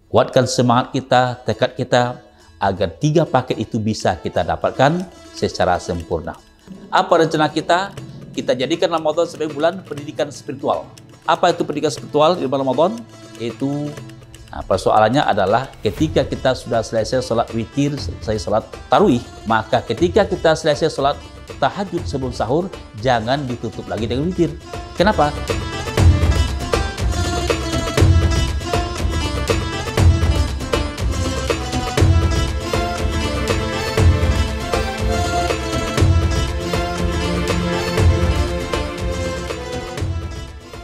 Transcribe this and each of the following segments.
Kuatkan semangat kita, tekad kita, agar 3 paket itu bisa kita dapatkan secara sempurna. Apa rencana kita? Kita jadikan Ramadan sebagai bulan pendidikan spiritual. Apa itu pendidikan spiritual di bulan Ramadan? Itu persoalannya adalah ketika kita sudah selesai sholat witir, selesai sholat tarawih, maka ketika kita selesai sholat tahajud sebelum sahur, jangan ditutup lagi dengan witir. Kenapa?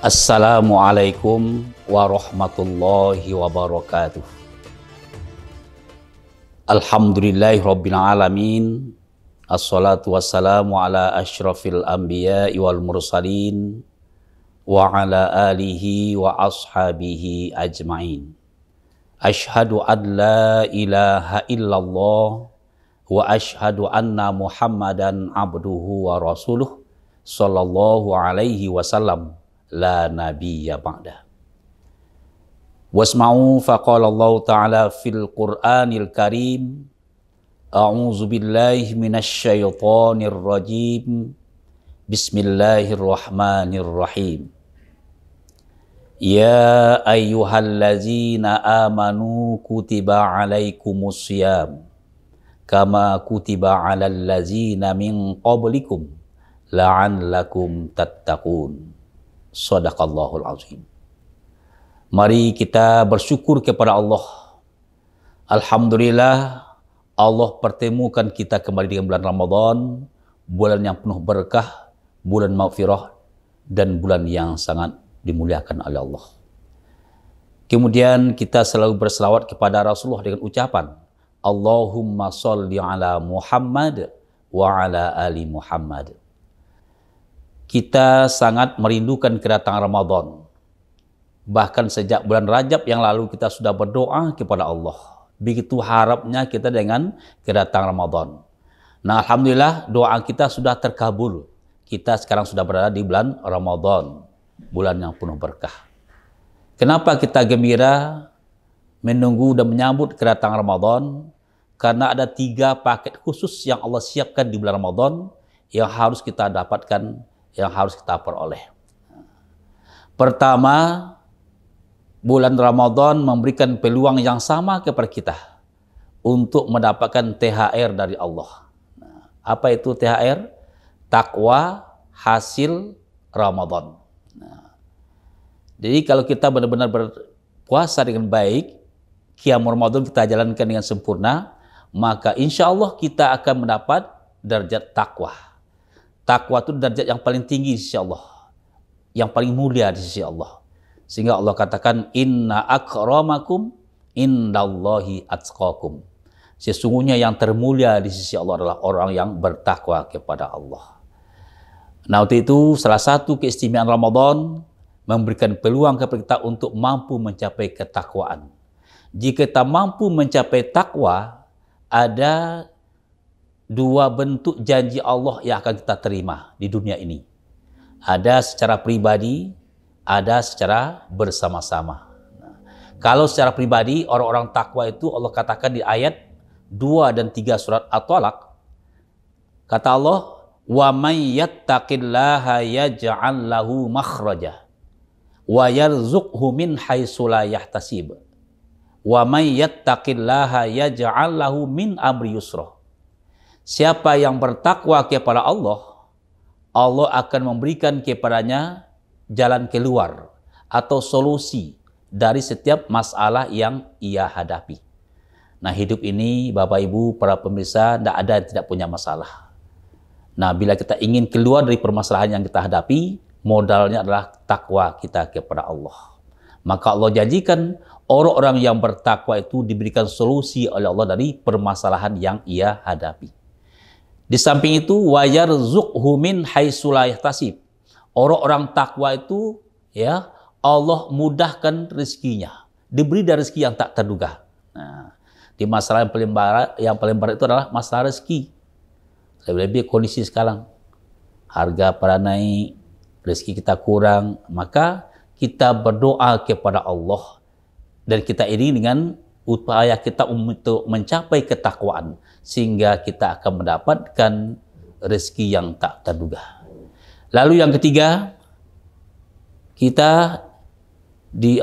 Assalamualaikum warahmatullahi wabarakatuh. Alhamdulillahirabbil alamin. Assalatu wassalamu ala asyrafil anbiya'i wal mursalin wa ala alihi wa ashabihi ajma'in. Asyhadu an la ilaha illallah wa asyhadu anna Muhammadan abduhu wa rasuluh sallallahu alaihi wasallam. La nabiyya ba'da. Wasma'u faqala Allah Ta'ala fil Qur'anil Karim. A'udzu billahi minasy syaithanir rajim. Bismillahirrahmanirrahim. Ya ayyuhallazina amanu kutiba 'alaikumus syiyam kama kutiba 'alal ladzina min qablikum la'allakum tattaqun. Shadaqallahul azim. Mari kita bersyukur kepada Allah. Alhamdulillah, Allah pertemukan kita kembali dengan bulan Ramadan, bulan yang penuh berkah, bulan maghfirah, dan bulan yang sangat dimuliakan oleh Allah. Kemudian kita selalu berselawat kepada Rasulullah dengan ucapan Allahumma sholli ala Muhammad wa ala ali Muhammad. Kita sangat merindukan kedatangan Ramadan. Bahkan sejak bulan Rajab yang lalu kita sudah berdoa kepada Allah. Begitu harapnya kita dengan kedatangan Ramadan. Nah, alhamdulillah doa kita sudah terkabul. Kita sekarang sudah berada di bulan Ramadan, bulan yang penuh berkah. Kenapa kita gembira menunggu dan menyambut kedatangan Ramadan? Karena ada 3 paket khusus yang Allah siapkan di bulan Ramadan yang harus kita dapatkan, yang harus kita peroleh. Pertama, bulan Ramadan memberikan peluang yang sama kepada kita untuk mendapatkan THR dari Allah. Apa itu THR? Takwa hasil Ramadan. Jadi kalau kita benar-benar berpuasa dengan baik, qiyam Ramadan kita jalankan dengan sempurna, maka insya Allah kita akan mendapat derajat takwa. Takwa itu derajat yang paling tinggi di sisi Allah, yang paling mulia di sisi Allah. Sehingga Allah katakan inna akramakum indallahi atqakum. Sesungguhnya yang termulia di sisi Allah adalah orang yang bertakwa kepada Allah. Nah, untuk itu salah satu keistimewaan Ramadan memberikan peluang kepada kita untuk mampu mencapai ketakwaan. Jika kita mampu mencapai takwa, ada 2 bentuk janji Allah yang akan kita terima di dunia ini. Ada secara pribadi, ada secara bersama-sama. Kalau secara pribadi, orang-orang takwa itu Allah katakan di ayat 2 dan 3 surat At-Talaq. Kata Allah, "Wa may yattaqillaha yaj'al lahu makhraja wa yarzuqhu min haitsu la yahtasib. Wa may yattaqillaha yaj'al lahu min amri yusra." Siapa yang bertakwa kepada Allah, Allah akan memberikan kepadanya jalan keluar atau solusi dari setiap masalah yang ia hadapi. Nah, hidup ini Bapak Ibu para pemirsa tidak ada yang tidak punya masalah. Nah, bila kita ingin keluar dari permasalahan yang kita hadapi, modalnya adalah takwa kita kepada Allah. Maka Allah janjikan orang-orang yang bertakwa itu diberikan solusi oleh Allah dari permasalahan yang ia hadapi. Di samping itu, wa yarzuqhu min haitsu la yahtasib. Orang-orang takwa itu ya Allah mudahkan rezekinya, diberi dari rezeki yang tak terduga. Nah, di masalah yang paling berat itu adalah masalah rezeki. Lebih-lebih kondisi sekarang, harga pada naik, rezeki kita kurang, maka kita berdoa kepada Allah Dan kita iringi dengan upaya kita untuk mencapai ketakwaan, sehingga kita akan mendapatkan rezeki yang tak terduga. Lalu yang ketiga, kita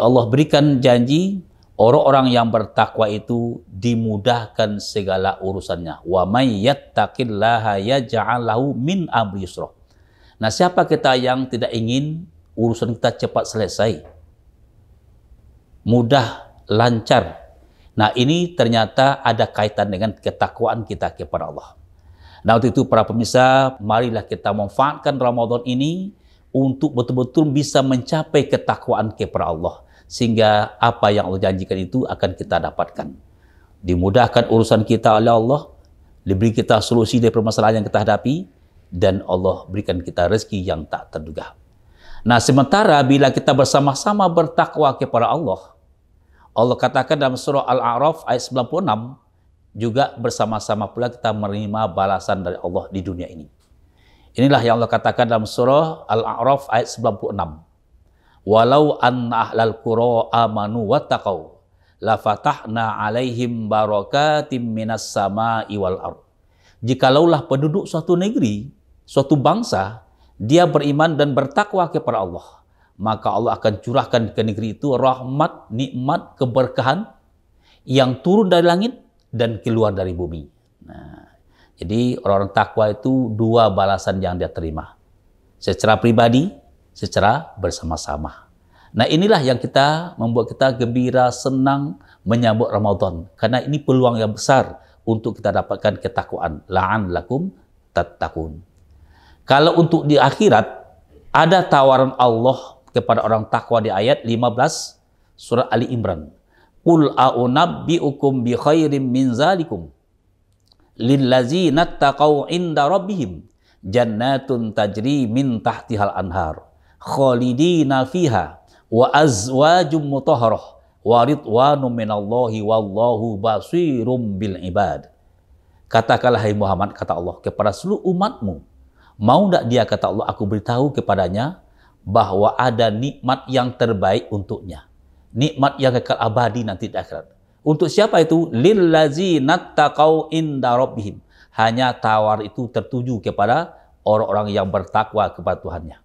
Allah berikan janji orang-orang yang bertakwa itu dimudahkan segala urusannya. Wa may yattaqillaha yaj'al lahu min amri yusra. Nah, siapa kita yang tidak ingin urusan kita cepat selesai, mudah, lancar? Nah, ini ternyata ada kaitan dengan ketakwaan kita kepada Allah. Nah, untuk itu para pemirsa, marilah kita memanfaatkan Ramadan ini untuk betul-betul bisa mencapai ketakwaan kepada Allah, sehingga apa yang Allah janjikan itu akan kita dapatkan. Dimudahkan urusan kita oleh Allah, diberi kita solusi dari permasalahan yang kita hadapi, dan Allah berikan kita rezeki yang tak terduga. Nah, sementara bila kita bersama-sama bertakwa kepada Allah, Allah katakan dalam surah Al-A'raf ayat 96, juga bersama-sama pula kita menerima balasan dari Allah di dunia ini. Inilah yang Allah katakan dalam surah Al-A'raf ayat 96. Walau anna ahlal qura amanu wattaqau la fatahna alaihim barakatim minas sama'i wal ard. Jikalaulah penduduk suatu negeri, suatu bangsa, dia beriman dan bertakwa kepada Allah, maka Allah akan curahkan ke negeri itu rahmat, nikmat, keberkahan yang turun dari langit dan keluar dari bumi. Nah, jadi orang-orang takwa itu dua balasan yang dia terima. Secara pribadi, secara bersama-sama. Nah, inilah yang membuat kita gembira, senang menyambut Ramadan. Karena ini peluang yang besar untuk kita dapatkan ketakwaan. La'allakum tattaqun. Kalau untuk di akhirat, ada tawaran Allah kepada orang takwa di ayat 15 surah Ali Imran. Qul a'unabbi'ukum bi khairim min zalikum lillazina taqaw inda rabbihim jannatun tajri min tahtihal anhar khalidina fiha wa azwajum mutahharah wa ridwanum minallahi wallahu basirum bil ibad. Katakanlah hai Muhammad, kata Allah, kepada seluruh umatmu, mau tidak dia, kata Allah, aku beritahu kepadanya bahwa ada nikmat yang terbaik untuknya, nikmat yang kekal abadi nanti di akhirat. Untuk siapa itu? Lillazina taqau inda rabbihim. Hanya tawar itu tertuju kepada orang-orang yang bertakwa kepada Tuhannya.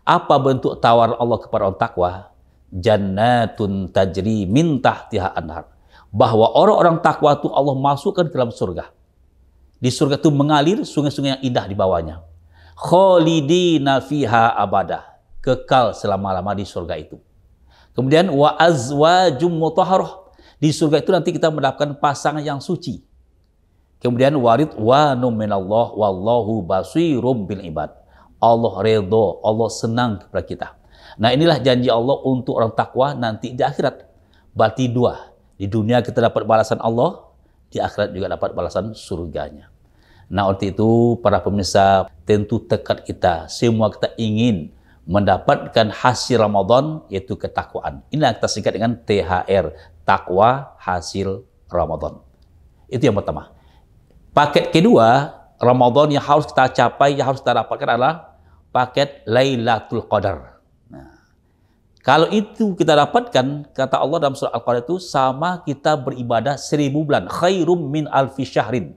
Apa bentuk tawar Allah kepada orang takwa? Jannatun tajri min tahtiha anhar. Bahwa orang-orang takwa itu Allah masukkan ke dalam surga. Di surga itu mengalir sungai-sungai yang indah di bawahnya. Khalidina fiha abadah. Kekal selama-lama di surga itu. Kemudian wa azwajum mutahharah. Di surga itu nanti kita mendapatkan pasangan yang suci. Kemudian waridwanum minallah wallahu basirum bil ibad. Allah redha, Allah senang kepada kita. Nah, inilah janji Allah untuk orang takwa nanti di akhirat. Berarti dua. Di dunia kita dapat balasan Allah, di akhirat juga dapat balasan surganya. Nah, untuk itu para pemirsa, tentu tekad kita, semua kita ingin mendapatkan hasil Ramadan, yaitu ketakwaan. Inilah kita singkat dengan THR, takwa hasil Ramadan. Itu yang pertama. Paket kedua, Ramadan yang harus kita capai, yang harus kita dapatkan adalah paket Lailatul Qadar. Nah, kalau itu kita dapatkan, kata Allah dalam surah Al-Qadar itu, sama kita beribadah 1000 bulan. Khairum min alfi syahrin.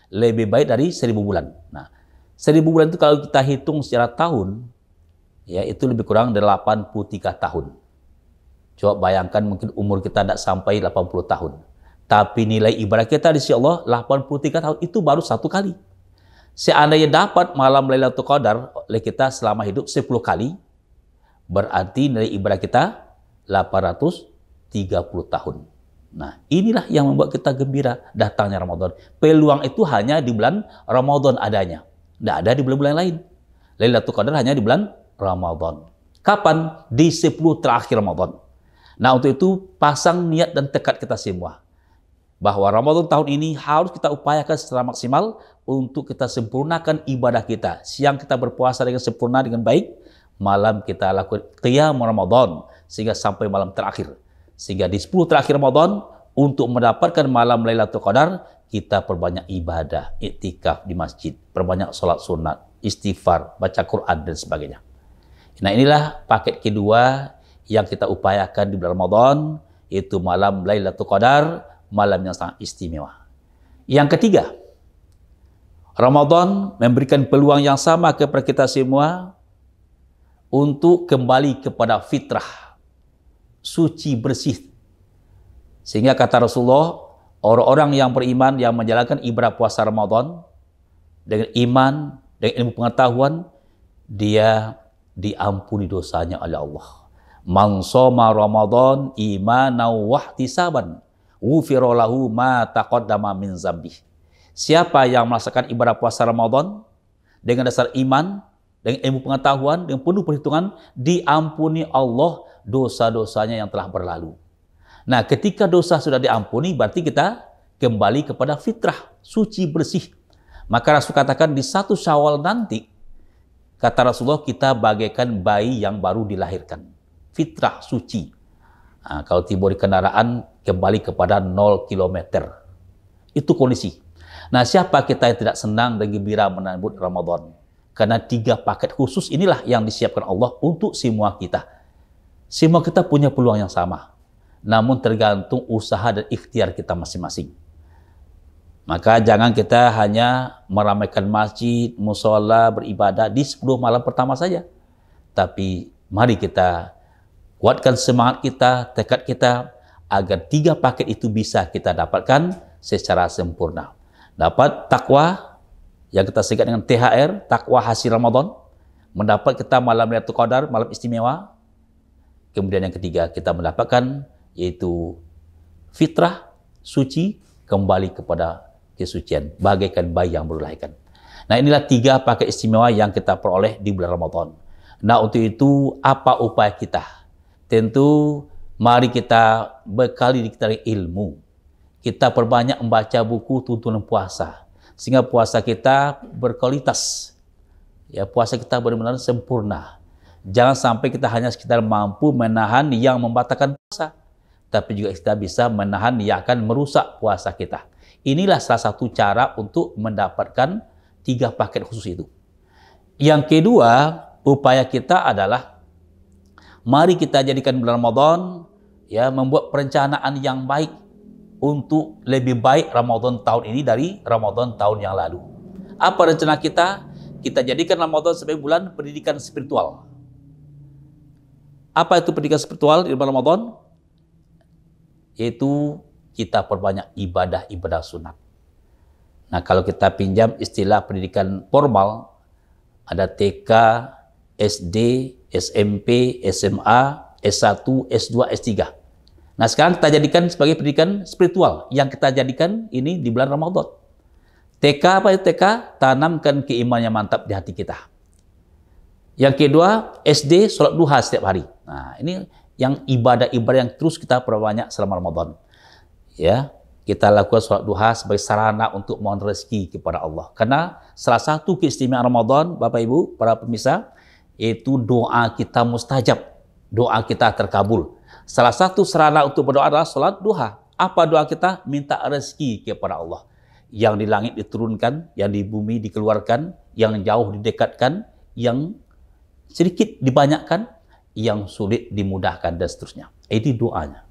Lebih baik dari 1000 bulan. Nah, 1000 bulan itu kalau kita hitung secara tahun, ya itu lebih kurang dari 83 tahun. Coba bayangkan mungkin umur kita tidak sampai 80 tahun. Tapi nilai ibadah kita di sisi Allah 83 tahun itu baru satu kali. Seandainya dapat malam Lailatul Qadar oleh kita selama hidup 10 kali, berarti nilai ibadah kita 830 tahun. Nah, inilah yang membuat kita gembira datangnya Ramadan. Peluang itu hanya di bulan Ramadan adanya. Tidak ada di bulan-bulan lain. Lailatul Qadar hanya di bulan Ramadan. Kapan? Di 10 terakhir Ramadan. Nah, untuk itu pasang niat dan tekad kita semua bahwa Ramadan tahun ini harus kita upayakan secara maksimal untuk kita sempurnakan ibadah kita. Siang kita berpuasa dengan sempurna dengan baik, malam kita lakukan qiyam Ramadan sehingga sampai malam terakhir. Sehingga di 10 terakhir Ramadan untuk mendapatkan malam Lailatul Qadar, kita perbanyak ibadah, iktikaf di masjid, perbanyak sholat sunat, istighfar, baca Quran dan sebagainya. Nah, inilah paket kedua yang kita upayakan di bulan Ramadan, itu malam Lailatul Qadar, malam yang sangat istimewa. Yang ketiga, Ramadan memberikan peluang yang sama kepada kita semua untuk kembali kepada fitrah, suci bersih. Sehingga kata Rasulullah, orang-orang yang beriman yang menjalankan ibadah puasa Ramadan dengan iman, dengan ilmu pengetahuan, dia diampuni dosanya oleh Allah. Man shoma Ramadan imanan wa ihtisaban, ghufira lahu ma taqaddama min dzambih. Siapa yang melaksanakan ibadah puasa Ramadan dengan dasar iman, dengan ilmu pengetahuan, dengan penuh perhitungan, diampuni Allah dosa-dosanya yang telah berlalu. Nah, ketika dosa sudah diampuni, berarti kita kembali kepada fitrah, suci, bersih. Maka Rasul katakan di 1 Syawal nanti, kata Rasulullah, kita bagaikan bayi yang baru dilahirkan. Fitrah, suci. Nah, kalau tiba di kendaraan, kembali kepada 0 km. Itu kondisi. Nah, siapa kita yang tidak senang dan gembira menyambut Ramadan? Karena 3 paket khusus inilah yang disiapkan Allah untuk semua kita. Semua kita punya peluang yang sama. Namun tergantung usaha dan ikhtiar kita masing-masing. Maka jangan kita hanya meramaikan masjid, musola, beribadah di 10 malam pertama saja. Tapi mari kita kuatkan semangat kita, tekad kita, agar 3 paket itu bisa kita dapatkan secara sempurna. Dapat takwa yang kita singkat dengan THR, takwa hasil Ramadan, mendapat kita malam Lailatul Qadar, malam istimewa. Kemudian yang ketiga, kita mendapatkan yaitu fitrah, suci, kembali kepada kesucian, bagaikan bayi yang baru dilahirkan. Nah, inilah 3 paket istimewa yang kita peroleh di bulan Ramadan. Nah, untuk itu apa upaya kita? Tentu mari kita bekali diri kita ilmu. Kita perbanyak membaca buku tuntunan puasa, sehingga puasa kita berkualitas. Ya, puasa kita benar-benar sempurna. Jangan sampai kita hanya sekedar mampu menahan yang membatalkan puasa, tapi juga kita bisa menahan yang akan merusak puasa kita. Inilah salah satu cara untuk mendapatkan 3 paket khusus itu. Yang kedua, upaya kita adalah mari kita jadikan bulan Ramadan ya membuat perencanaan yang baik untuk lebih baik Ramadan tahun ini dari Ramadan tahun yang lalu. Apa rencana kita? Kita jadikan Ramadan sebagai bulan pendidikan spiritual. Apa itu pendidikan spiritual di bulan Ramadan? Yaitu kita perbanyak ibadah-ibadah sunat. Nah, kalau kita pinjam istilah pendidikan formal, ada TK, SD, SMP, SMA, S1, S2, S3. Nah, sekarang kita jadikan sebagai pendidikan spiritual yang kita jadikan ini di bulan Ramadan. TK apa itu TK? Tanamkan keimanan yang mantap di hati kita. Yang kedua, SD, sholat duha setiap hari. Nah, ini yang ibadah-ibadah yang terus kita perbanyak selama Ramadan. Ya, kita lakukan sholat duha sebagai sarana untuk mohon rezeki kepada Allah. Karena salah satu keistimewaan Ramadan, Bapak Ibu, para pemirsa, yaitu doa kita mustajab, doa kita terkabul. Salah satu sarana untuk berdoa adalah sholat duha. Apa doa kita? Minta rezeki kepada Allah. Yang di langit diturunkan, yang di bumi dikeluarkan, yang jauh didekatkan, yang sedikit dibanyakkan, yang sulit dimudahkan, dan seterusnya. Itu doanya.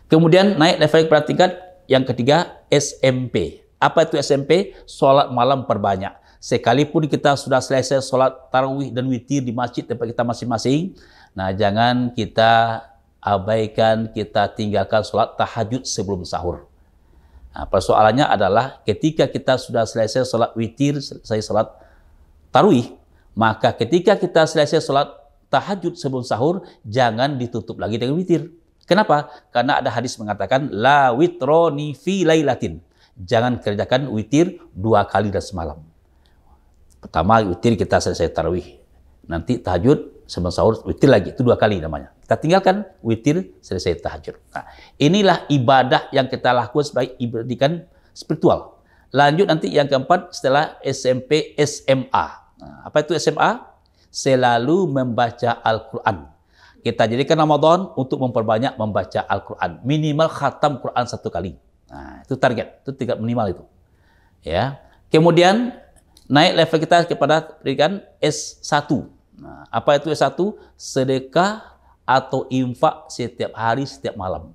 Kemudian naik level pada tingkat yang ketiga, SMP. Apa itu SMP? Sholat malam perbanyak. Sekalipun kita sudah selesai sholat tarawih dan witir di masjid tempat kita masing-masing, nah jangan kita abaikan, kita tinggalkan sholat tahajud sebelum sahur. Nah, persoalannya adalah ketika kita sudah selesai sholat witir, selesai sholat tarawih, maka ketika kita selesai sholat tahajud sebelum sahur, jangan ditutup lagi dengan witir. Kenapa? Karena ada hadis mengatakan, la witroni fi lailatin. Jangan kerjakan witir 2 kali dalam semalam. Pertama, witir kita selesai tarawih. Nanti tahajud sebelum sahur, witir lagi. Itu 2 kali namanya. Kita tinggalkan witir, selesai tahajud. Nah, inilah ibadah yang kita lakukan sebagai ibadah spiritual. Lanjut nanti yang keempat, setelah SMP, SMA. Nah, apa itu SMA? Selalu membaca Al-Quran. Kita jadikan Ramadan untuk memperbanyak membaca Al-Quran. Minimal khatam Quran 1 kali. Nah, itu target. Itu tingkat minimal itu. Ya. Kemudian naik level kita kepada pendidikan S1. Nah, apa itu S1? Sedekah atau infak setiap hari, setiap malam.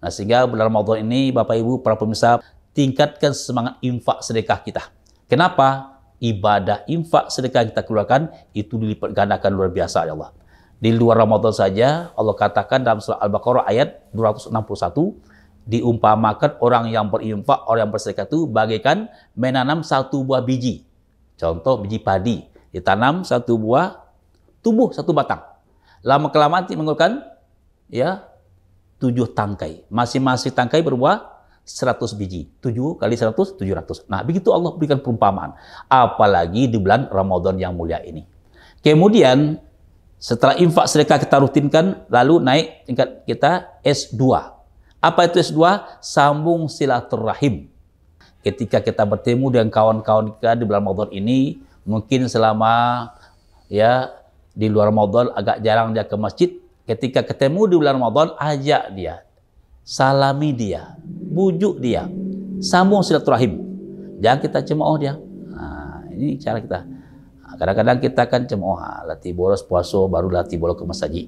Nah, sehingga bulan Ramadan ini, Bapak Ibu, para pemirsa, tingkatkan semangat infak sedekah kita. Kenapa? Ibadah infak sedekah kita keluarkan itu dilipat gandakan luar biasa, ya Allah. Di luar Ramadan saja, Allah katakan dalam surah Al-Baqarah ayat 261, diumpamakan orang yang berinfak, orang yang bersedekah itu bagaikan menanam satu buah biji. Contoh biji padi, ditanam satu buah, tumbuh satu batang. Lama-kelamaan menghasilkan ya 7 tangkai. Masing-masing tangkai berbuah 100 biji. 7 kali 100, 700. Nah, begitu Allah berikan perumpamaan. Apalagi di bulan Ramadan yang mulia ini. Kemudian, setelah infak sedekah kita rutinkan, lalu naik tingkat kita S2. Apa itu S2? Sambung silaturahim. Ketika kita bertemu dengan kawan-kawan kita di bulan Ramadan ini, mungkin selama ya di luar Ramadan agak jarang dia ke masjid. Ketika ketemu di bulan Ramadan, ajak dia, salami dia, bujuk dia, sambung silaturahim. Jangan kita cemooh dia. Nah, ini cara kita. Kadang-kadang kita kan cemooh, latih boros puasa baru latih bolos ke masjid.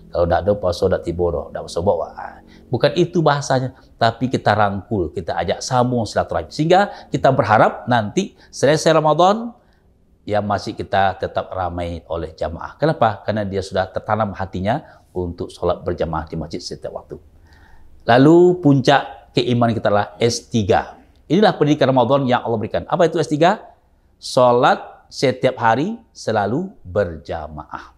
Kalau tidak ada puasa, tidak tiboro, tidak puasa bawa. Bukan itu bahasanya, tapi kita rangkul, kita ajak sambung silaturahim. Sehingga kita berharap nanti selesai Ramadan, ya masih kita tetap ramai oleh jamaah. Kenapa? Karena dia sudah tertanam hatinya untuk sholat berjamaah di masjid setiap waktu. Lalu puncak keimanan kita adalah S3. Inilah pendidikan Ramadan yang Allah berikan. Apa itu S3? Sholat setiap hari selalu berjamaah.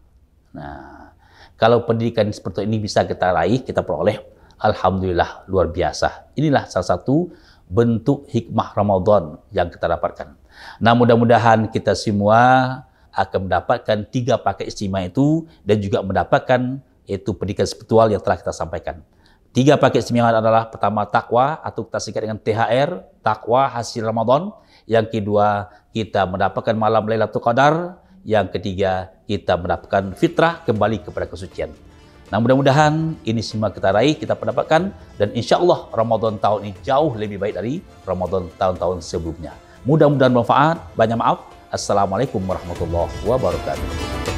Nah, kalau pendidikan seperti ini bisa kita raih, kita peroleh, alhamdulillah luar biasa. Inilah salah satu bentuk hikmah Ramadan yang kita dapatkan. Nah, mudah-mudahan kita semua akan mendapatkan 3 paket istimewa itu dan juga mendapatkan itu pendidikan spiritual yang telah kita sampaikan. 3 paket istimewa adalah pertama takwa atau kita singkat dengan THR, takwa hasil Ramadan. Yang kedua, kita mendapatkan malam Lailatul Qadar. Yang ketiga, kita mendapatkan fitrah kembali kepada kesucian. Nah, mudah-mudahan ini semua kita raih, kita mendapatkan, dan insya Allah Ramadan tahun ini jauh lebih baik dari Ramadan tahun-tahun sebelumnya. Mudah-mudahan bermanfaat. Banyak maaf. Assalamualaikum warahmatullahi wabarakatuh.